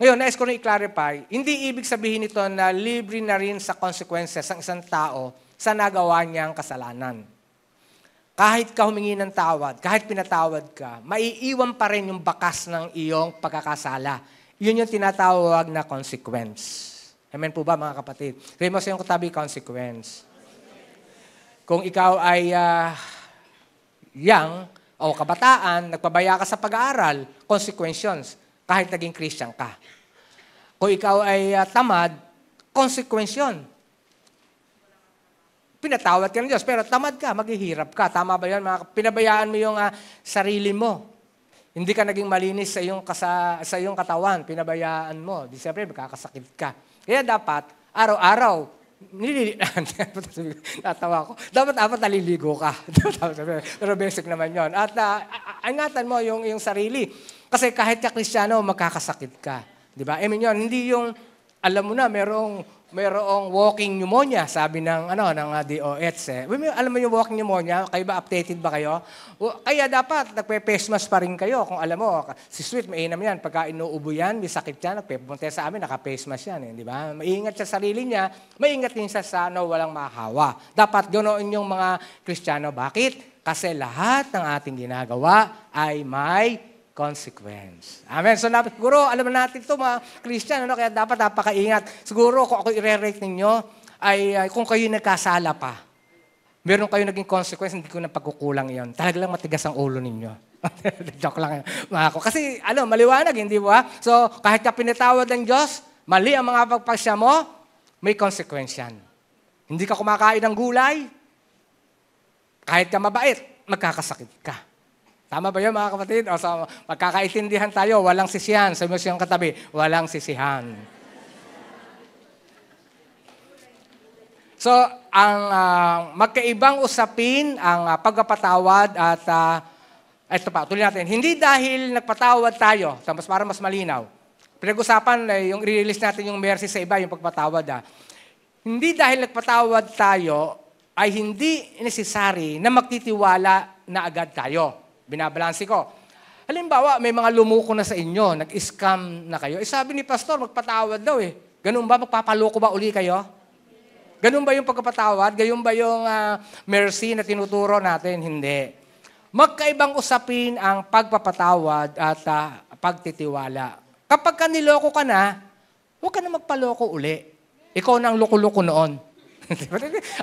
Ngayon, nais ko rin i-clarify, hindi ibig sabihin ito na libre na rin sa consequences ang isang tao sa nagawa niyang kasalanan. Kahit ka humingi ng tawad, kahit pinatawad ka, maiiwan pa rin yung bakas ng iyong pagkakasala. Yun yung tinatawag na consequence. Amen po ba, mga kapatid? Sabi mo sa iyong katabi, consequence. Kung ikaw ay young o kabataan, nagpabaya ka sa pag-aaral, consequences, kahit naging Christian ka. Kung ikaw ay tamad, consequence yun. Pinatawad ka ng Diyos, pero tamad ka, maghihirap ka. Tama ba yun? Pinabayaan mo yung sarili mo. Hindi ka naging malinis sa iyong katawan, pinabayaan mo. Di siyempre, magkakasakit ka. Kaya dapat, araw-araw, natawa ko. Dapat naliligo ka. Pero basic naman yon. At ingatan mo yung sarili. Kasi kahit ka Kristiyano, magkakasakit ka. Di ba? I mean yun, hindi yung, alam mo na, merong walking pneumonia, sabi ng DOH. Alam mo yung walking pneumonia? Kayo ba, updated ba kayo? Kaya dapat, nagpe-face mask pa rin kayo. Kung alam mo, si Sweet, mainam yan. Pagka inuubo yan, may sakit yan, nagpe-punta sa amin, naka-face mask yan. Di ba? Maingat sa sarili niya, maingat din sa walang mahawa. Dapat ganoon yung mga Kristiyano. Bakit? Kasi lahat ng ating ginagawa ay may consequence. Amen. So, siguro, alam natin ito, mga Christian, kaya dapat napakaingat. Siguro, kung ako i-rate ninyo, ay kung kayo nagkasala pa, meron kayo naging consequence, hindi ko na pagkukulang yon. Talaga lang matigas ang ulo ninyo. Joke lang mga ako. Kasi, maliwanag, hindi ba? So, kahit ka pinatawad ng Diyos, mali ang mga pagpasya mo, may consequence yan. Hindi ka kumakain ng gulay, kahit ka mabait, magkakasakit ka. Tama ba yun, mga kapatid? O, so, magkakaintindihan tayo, walang sisihan. Sabi mo siyang katabi, walang sisihan. So, ang magkaibang usapin, ang pagpapatawad at, ito pa, tuloy natin, hindi dahil nagpatawad tayo, para mas malinaw. Pinag-usapan, yung i-release natin yung mercy sa iba, yung pagpatawad. Hindi dahil nagpatawad tayo, ay hindi necessary na magtitiwala na agad tayo. Binabalansi ko. Halimbawa, may mga lumuko na sa inyo, nag-scam na kayo. Sabi ni Pastor, magpatawad daw eh. Ganun ba? Magpapaloko ba uli kayo? Ganun ba yung pagpapatawad? Ganun ba yung mercy na tinuturo natin? Hindi. Magkaibang usapin ang pagpapatawad at pagtitiwala. Kapag niloko ka na, huwag ka na magpaloko uli. Ikaw na ang loko-loko noon.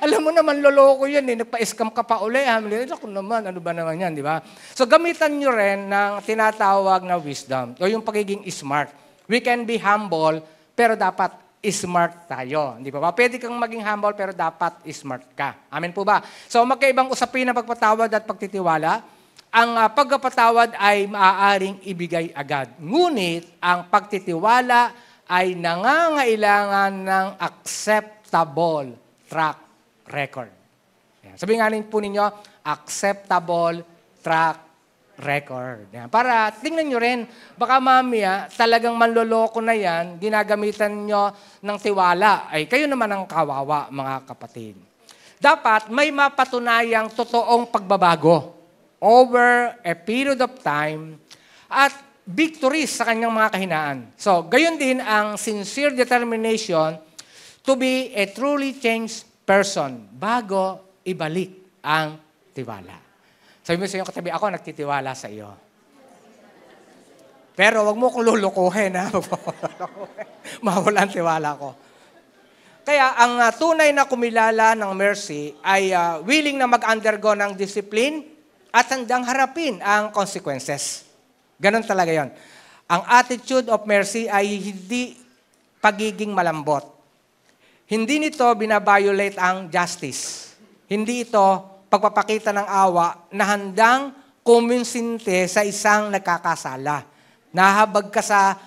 Alam mo naman, loloko yan eh. Nagpa-scam ka pa uli. Ako naman, ano ba naman yan, di ba? So gamitan nyo rin ng tinatawag na wisdom o yung pagiging smart. We can be humble, pero dapat smart tayo. Di ba? Pwede kang maging humble, pero dapat smart ka. Amen po ba? So magkaibang usapin na pagpatawad at pagtitiwala. Ang pagpapatawad ay maaaring ibigay agad. Ngunit ang pagtitiwala ay nangangailangan ng acceptable track record. Yan. Sabihin nga po ninyo, acceptable track record. Yan. Para tingnan nyo rin, baka mamaya talagang manloloko na yan, ginagamitan nyo ng tiwala. Ay kayo naman ang kawawa, mga kapatid. Dapat may mapatunayang totoong pagbabago over a period of time at victories sa kanyang mga kahinaan. So, gayon din ang sincere determination to be a truly changed person bago ibalik ang tiwala. Sabi mo sa iyong katabi, ako nagtitiwala sa iyo. Pero wag mo kong lulukuhin, ha? Mawala ang tiwala ko. Kaya ang tunay na kumilala ng mercy ay willing na mag-undergo ng discipline at handang harapin ang consequences. Ganon talaga yon. Ang attitude of mercy ay hindi pagiging malambot. Hindi nito binabiolate ang justice. Hindi ito pagpapakita ng awa na handang kuminsinte sa isang nagkakasala. Nahabag ka sa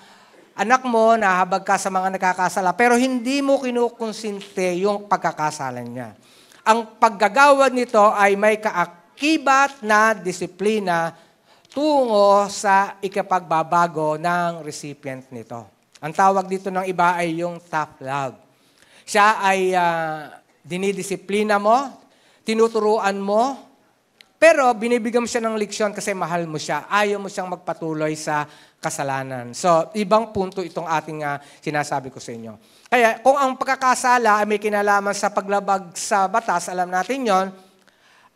anak mo, nahabag ka sa mga nagkakasala, pero hindi mo kinukonsinte yung pagkakasala niya. Ang paggagawad nito ay may kaakibat na disiplina tungo sa ikapagbabago ng recipient nito. Ang tawag dito ng iba ay yung tough love. Siya ay dinidisiplina mo, tinuturuan mo, pero binibigyan mo siya ng leksyon kasi mahal mo siya. Ayaw mo siyang magpatuloy sa kasalanan. So, ibang punto itong ating sinasabi ko sa inyo. Kaya, kung ang pagkakasala ay may kinalaman sa paglabag sa batas, alam natin yon,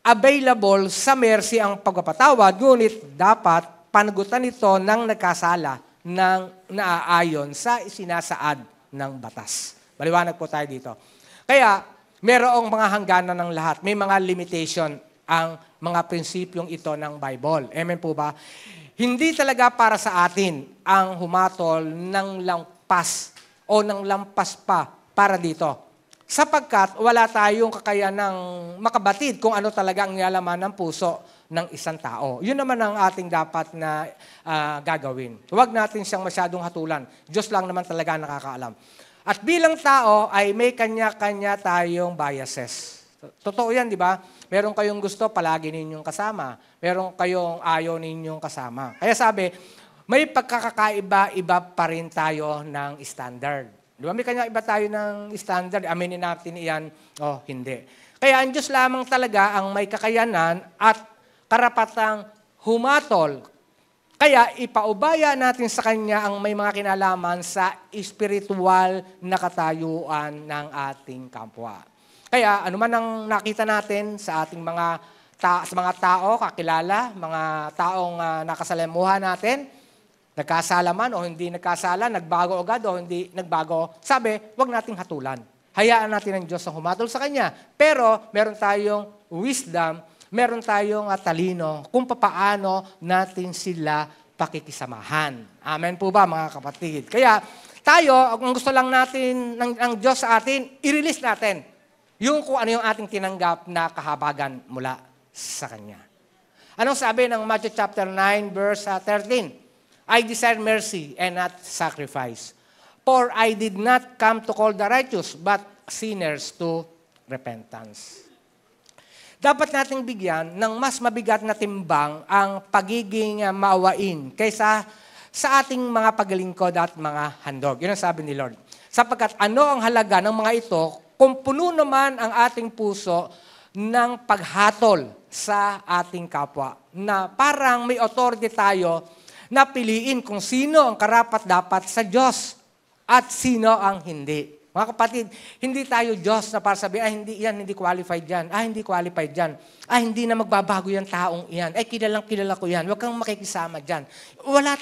available sa mercy ang pagpapatawad, ngunit dapat panagutan ito ng nagkasala ng naaayon sa isinasaad ng batas. Maliwanag po tayo dito. Kaya, merong mga hangganan ng lahat. May mga limitation ang mga prinsipyong ito ng Bible. Amen po ba? Hindi talaga para sa atin ang humatol ng lampas o ng lampas pa para dito. Sapagkat wala tayong kakayanang makabatid kung ano talaga ang nilalaman ng puso ng isang tao. Yun naman ang ating dapat na gagawin. Huwag natin siyang masyadong hatulan. Diyos lang naman talaga nakakaalam. At bilang tao ay may kanya-kanya tayong biases. Totoo yan, di ba? Meron kayong gusto, palagi ninyong kasama. Meron kayong ayaw ninyong kasama. Kaya sabi, may pagkakaiba-iba pa rin tayo ng standard. Di ba? May kanya-iba tayo ng standard. Aminin natin iyan o hindi. Kaya ang Diyos lamang talaga ang may kakayanan at karapatang humatol. Kaya ipaubaya natin sa Kanya ang may mga kinalaman sa espiritual na katayuan ng ating kapwa. Kaya ano man ang nakita natin sa ating sa mga tao, kakilala, mga taong nakasalamuhan natin, nagkasala man o hindi nagkasala, nagbago agad o hindi nagbago, sabi, huwag nating hatulan. Hayaan natin ang Diyos ang humatol sa Kanya. Pero meron tayong wisdom, meron tayong talino kung papaano natin sila pakikisamahan. Amen po ba mga kapatid? Kaya tayo, ang gusto lang natin ng Diyos sa atin, i-release natin yung kung ano yung ating tinanggap na kahabagan mula sa Kanya. Anong sabi ng Matthew chapter 9 verse 13? I desire mercy and not sacrifice. For I did not come to call the righteous, but sinners to repentance. Dapat nating bigyan ng mas mabigat na timbang ang pagiging maawain kaysa sa ating mga paglingkod at mga handog. Yun ang sabi ni Lord. Sapagkat ano ang halaga ng mga ito kung puno naman ang ating puso ng paghatol sa ating kapwa na parang may authority tayo na piliin kung sino ang karapat-dapat sa Diyos at sino ang hindi. Mga kapatid, hindi tayo Diyos na para sabihin, hindi yan, hindi qualified yan. Hindi qualified yan. Hindi na magbabago yan taong iyan. Kilala ko yan. Huwag kang makikisama dyan. Wala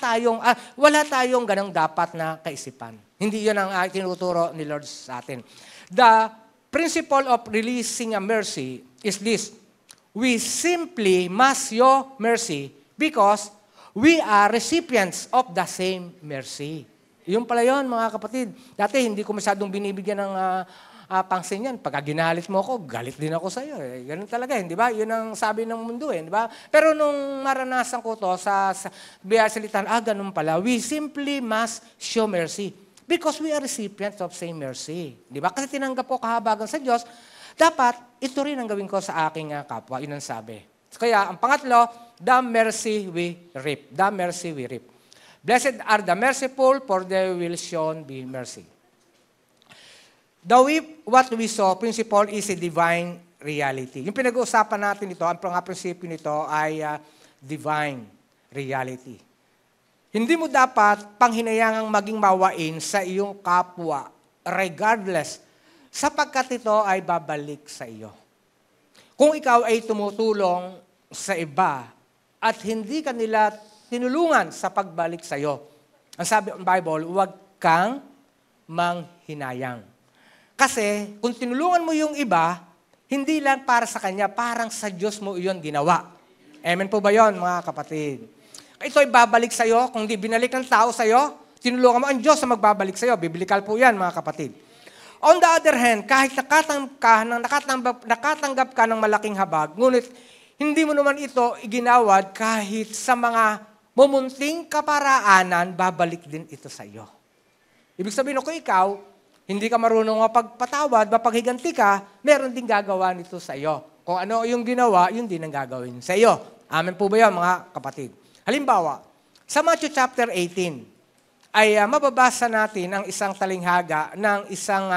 tayong ganang dapat na kaisipan. Hindi yun ang tinuturo ni Lord sa atin. The principle of releasing a mercy is this. We simply must show mercy because we are recipients of the same mercy. Yun pala yun, mga kapatid. Dati, hindi ko masyadong binibigyan ng pangsin yan. Pagka ginalit mo ako, galit din ako sa iyo. Ganun talaga, di ba? Yun ang sabi ng mundo, di ba? Pero nung maranasan ko to sa biyaya salitan, ganun pala. We simply must show mercy because we are recipients of same mercy. Di ba? Kasi tinanggap ko kahabagan sa Diyos, dapat ito rin ang gawin ko sa aking kapwa. Yun ang sabi. Kaya ang pangatlo, the mercy we reap. The mercy we reap. Blessed are the merciful, for they will shown be mercy. What we saw, principle is a divine reality. Yung pinag-uusapan natin ito, ang prinsipyo nito ay divine reality. Hindi mo dapat panghinayangang maging mawain sa iyong kapwa, regardless, sapagkat ito ay babalik sa iyo. Kung ikaw ay tumutulong sa iba at hindi ka nila tinulungan sa pagbalik sa iyo, ang sabi ng Bible, huwag kang manghinayang. Kasi kung tinulungan mo yung iba, hindi lang para sa kanya, parang sa Diyos mo iyon ginawa. Amen po ba yun, mga kapatid? Ito ay babalik sa iyo. Kung di binalik ng tao sa iyo, tinulungan mo ang Diyos na magbabalik sa iyo. Biblikal po yan, mga kapatid. On the other hand, kahit nakatanggap ka ng malaking habag, ngunit hindi mo naman ito iginawad kahit sa mga mumunting kaparaanan, babalik din ito sa iyo. Ibig sabihin kung ikaw, hindi ka marunong mapagpatawad, mapaghiganti ka, meron din gagawa nito sa iyo. Kung ano yung ginawa, yun din ang gagawin sa iyo. Amen po ba yan, mga kapatid? Halimbawa, sa Matthew chapter 18, ay mababasa natin ang isang talinghaga ng isang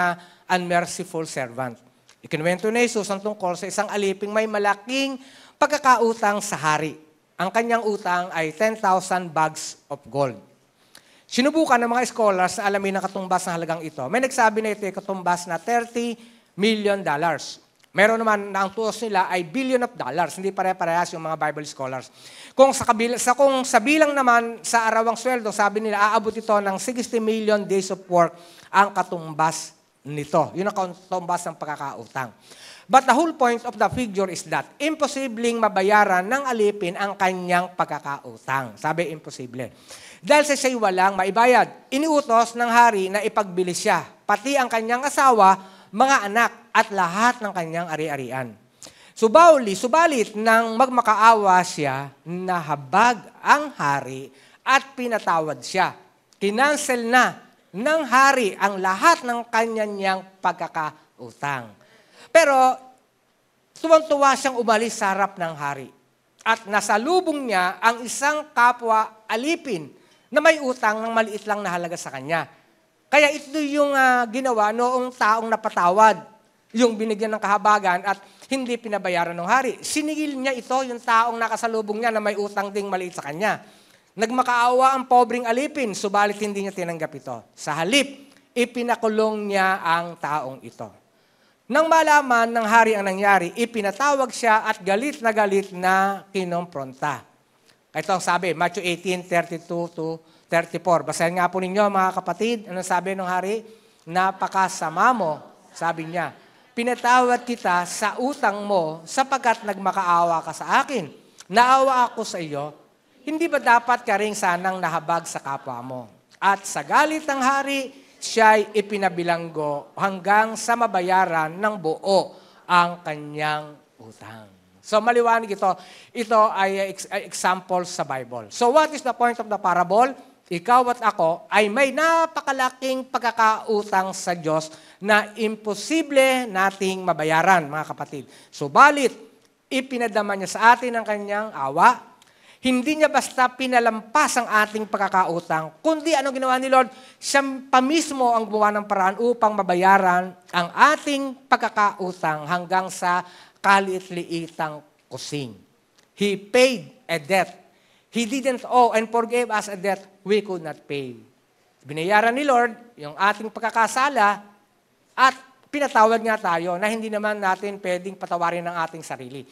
unmerciful servant. Ikinuwento na Jesus ang tungkol sa isang aliping may malaking pagkakautang sa hari. Ang kanyang utang ay 10,000 bags of gold. Sinubukan ng mga scholars na alamin ang katumbas ng halagang ito. May nagsabi na ito ay katumbas na $30 million. Meron naman na ang tuos nila ay billion of dollars. Hindi pare-parehas yung mga Bible scholars. Kung sa bilang naman sa arawang sweldo, sabi nila aabot ito ng 60 million days of work ang katumbas nito. Yun ang katumbas ng pagkakautang. But the whole point of the figure is that imposibleng mabayaran ng alipin ang kanyang pagkakautang. Sabi, imposible. Dahil sa siya'y walang maibayad, iniutos ng hari na ipagbili siya, pati ang kanyang asawa, mga anak, at lahat ng kanyang ari-arian. Subalit nang magmakaawa siya, nahabag ang hari at pinatawad siya. Kinansel na ng hari ang lahat ng kanyang pagkakautang. Pero tuwang-tuwa siyang umalis sa harap ng hari. At nasalubong niya ang isang kapwa alipin na may utang ng maliit lang na halaga sa kanya. Kaya ito yung ginawa noong taong napatawad, yung binigyan ng kahabagan at hindi pinabayaran ng hari. Sinigil niya ito, yung taong nakasalubong niya na may utang ding maliit sa kanya. Nagmakaawa ang pobreng alipin, subalit hindi niya tinanggap ito. Sa halip, ipinakulong niya ang taong ito. Nang malaman ng hari ang nangyari, ipinatawag siya at galit na kinompronta. Ito ang sabi, Matthew 18:32-34. Basahin nga po ninyo, mga kapatid. Anong sabi ng hari? Napakasama mo, sabi niya. Pinatawad kita sa utang mo sapagkat nagmakaawa ka sa akin. Naawa ako sa iyo. Hindi ba dapat ka rin sanang nahabag sa kapwa mo? At sa galit ng hari, siya'y ipinabilanggo hanggang sa mabayaran ng buo ang kanyang utang. So maliwanag ito. Ito ay example sa Bible. So what is the point of the parable? Ikaw at ako ay may napakalaking pagkakautang sa Diyos na imposible nating mabayaran, mga kapatid. Subalit, ipinadama niya sa atin ang kanyang awa. Hindi niya basta pinalampas ang ating pagkakautang, kundi ano ginawa ni Lord? Siya pa mismo ang gumawa ng paraan upang mabayaran ang ating pagkakautang hanggang sa kaliit-liitang kusing. He paid a debt. He didn't owe and forgave us a debt we could not pay. Binayaran ni Lord yung ating pagkakasala at pinatawad nga tayo na hindi naman natin pwedeng patawarin ng ating sarili.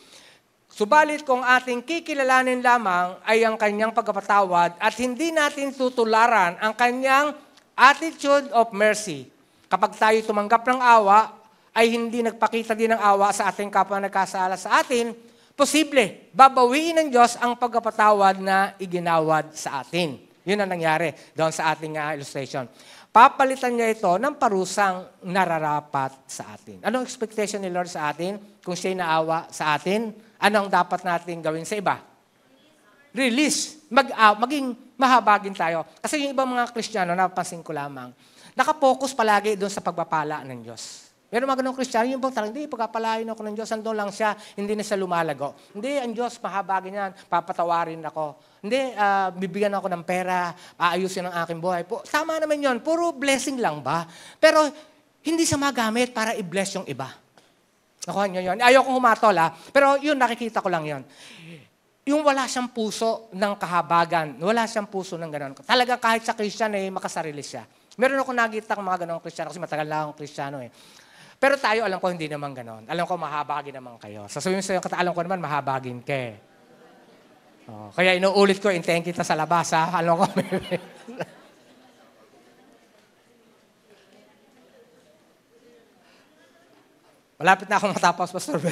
Subalit kung ating kikilalanin lamang ay ang kanyang pagpapatawad at hindi natin tutularan ang kanyang attitude of mercy. Kapag tayo tumanggap ng awa ay hindi nagpakita din ng awa sa ating kapwa nagkasala sa atin, posible, babawiin ng Diyos ang pagkapatawad na iginawad sa atin. Yun ang nangyari doon sa ating illustration. Papalitan niya ito ng parusang nararapat sa atin. Anong expectation ni Lord sa atin? Kung siya'y naawa sa atin, anong dapat natin gawin sa iba? Release. Maging mahabagin tayo. Kasi yung ibang mga Kristiyano, napapansin ko lamang, nakapokus palagi doon sa pagpapala ng Diyos. Pero mga ganong Kristiyano, yung bang talagang, hindi, pagkapalain ako ng Diyos, andun lang siya, hindi na siya lumalago. Hindi, ang Diyos, mahabagin yan, papatawarin ako. Hindi, bibigyan ako ng pera, aayusin ang aking buhay. Tama naman yun, puro blessing lang ba? Pero hindi siya magamit para i-bless yung iba. Nakuha nyo yun? Ayaw kong humatol, pero yun, nakikita ko lang yun. Yung wala siyang puso ng kahabagan, wala siyang puso ng gano'n. Talaga kahit sa Christian, makasarili siya. Meron ako nakita ng mga ganong Kristiyano, kasi matagal lang akong Kristiyano Pero tayo, alam ko, hindi naman gano'n. Alam ko, mahabagin naman kayo. Sasabihin sa'yo, alam ko naman, mahabagin ka. Kaya inuulit ko, intayin kita sa labas, Alam ko, malapit na ako matapos, Pastor Ber.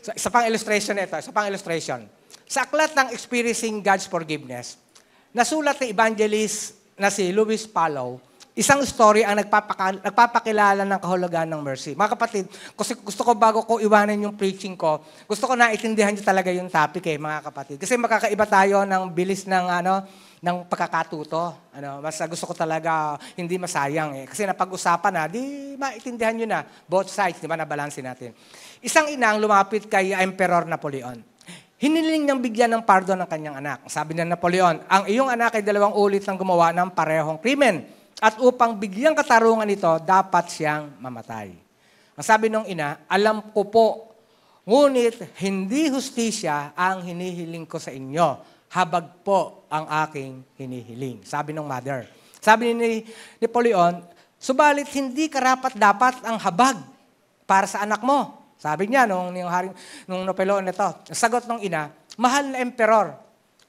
So, isa pang illustration ito. Sa aklat ng Experiencing God's Forgiveness, nasulat ng evangelist na si Louis Pallow, isang story ang nagpapakilala ng kahulugan ng mercy. Mga kapatid, gusto ko bago ko iwanan yung preaching ko, gusto ko naitindihan niyo talaga yung topic mga kapatid. Kasi makakaiba tayo ng bilis ng pagkakatuto. Mas gusto ko talaga hindi masayang Kasi napag-usapan di maitindihan niyo na both sides, di ba, nabalansin natin. Isang inang lumapit kay Emperor Napoleon. Hiniling niyang bigyan ng pardon ng kanyang anak. Sabi ng Napoleon, ang iyong anak ay 2 ulit ng gumawa ng parehong krimen. At upang bigyang katarungan ito, dapat siyang mamatay. Ang sabi ng ina, alam ko po, ngunit hindi hustisya ang hinihiling ko sa inyo. Habag po ang aking hinihiling. Sabi ng mother. Sabi ni Napoleon, subalit hindi karapat-dapat ang habag para sa anak mo. Sabi niya nung Napoleon nito. Sagot ng ina, mahal na emperor,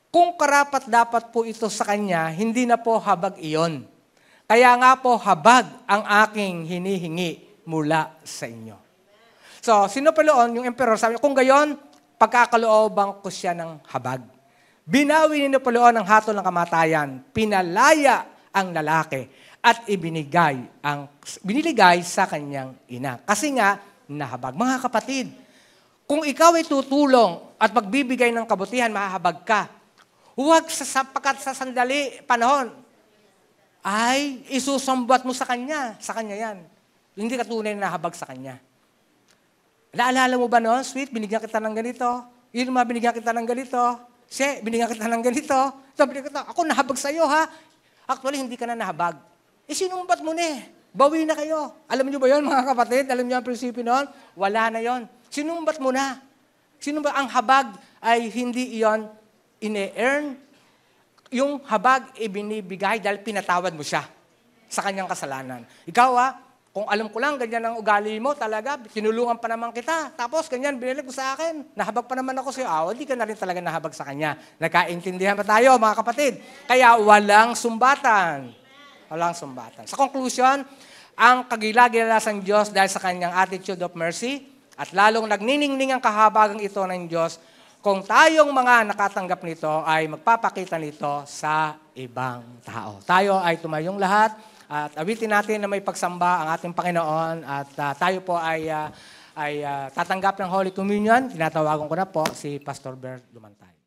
kung karapat-dapat po ito sa kanya, hindi na po habag iyon. Kaya nga po, habag ang aking hinihingi mula sa inyo. So, si Napoleon, yung emperor, sabi, kung gayon, pagkakalooban ko siya ng habag. Binawi ni Napoleon ang hatol ng kamatayan, pinalaya ang lalaki, at biniligay sa kanyang ina. Kasi nga, nahabag. Mga kapatid, kung ikaw ay tutulong at magbibigay ng kabutihan, mahahabag ka. Huwag sapagkat sa sandali, panahon, ay isusumbat mo sa kanya. Sa kanya yan. Hindi ka tunay na nahabag sa kanya. Naalala mo ba noon, sweet, binigyan kita ng ganito. Irma, binigyan kita ng ganito. She, binigyan kita ng ganito. Ako nahabag sa iyo, Actually, hindi ka na nahabag. Sinumbat mo na Bawi na kayo. Alam niyo ba yon mga kapatid? Alam niyo ang prinsipyo noon? Wala na yon. Sinumbat mo na. Ang habag ay hindi iyon ine-earn. Yung habag ibinibigay dahil pinatawad mo siya sa kanyang kasalanan. Ikaw kung alam ko lang, ganyan ang ugali mo talaga, tinulungan pa naman kita. Tapos ganyan, binilig mo sa akin. Nahabag pa naman ako sa'yo. Hindi ka na rin talaga nahabag sa kanya. Nagkaintindihan pa tayo, mga kapatid. Kaya walang sumbatan. Walang sumbatan. Sa conclusion, ang kagila-gilasan Diyos dahil sa kanyang attitude of mercy at lalong nagniningning ang kahabagang ito ng Diyos, kung tayong mga nakatanggap nito ay magpapakita nito sa ibang tao. Tayo ay tumayong lahat at awitin natin na may pagsamba ang ating Panginoon at tayo po ay tatanggap ng Holy Communion. Tinatawagan ko na po si Pastor Bert Dumantay.